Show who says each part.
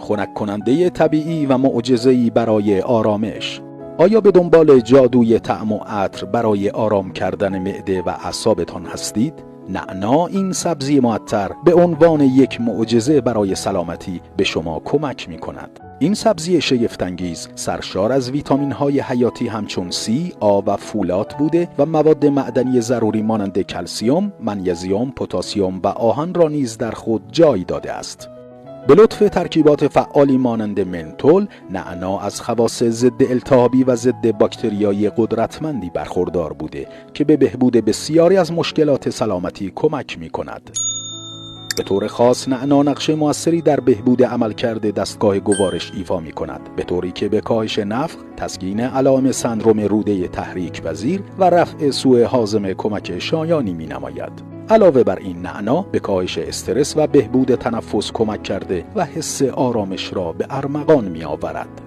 Speaker 1: خنک کننده طبیعی و معجزه‌ای برای آرامش. آیا به دنبال جادوی طعم و عطر برای آرام کردن معده و اعصابتان هستید؟ نعنا، این سبزی معطر، به عنوان یک معجزه برای سلامتی به شما کمک می کند. این سبزی شگفت‌انگیز سرشار از ویتامین‌های حیاتی همچون سی، آ و فولاد بوده و مواد معدنی ضروری مانند کلسیم، منیزیم، پتاسیم و آهن را نیز در خود جای داده است. به لطف ترکیبات فعالی مانند منتول، نعنا از خواص ضد التهابی و ضد باکتریایی قدرتمندی برخوردار بوده که به بهبود بسیاری از مشکلات سلامتی کمک می کند. به طور خاص نعنا نقش موثری در بهبود عملکرد دستگاه گوارش ایفا می کند، به طوری که به کاهش نفخ، تسکین علائم سندرم روده تحریک پذیر و رفع سوء هاضمه کمک شایانی می نماید. علاوه بر این، نعنا به کاهش استرس و بهبود تنفس کمک کرده و حس آرامش را به ارمغان می آورد.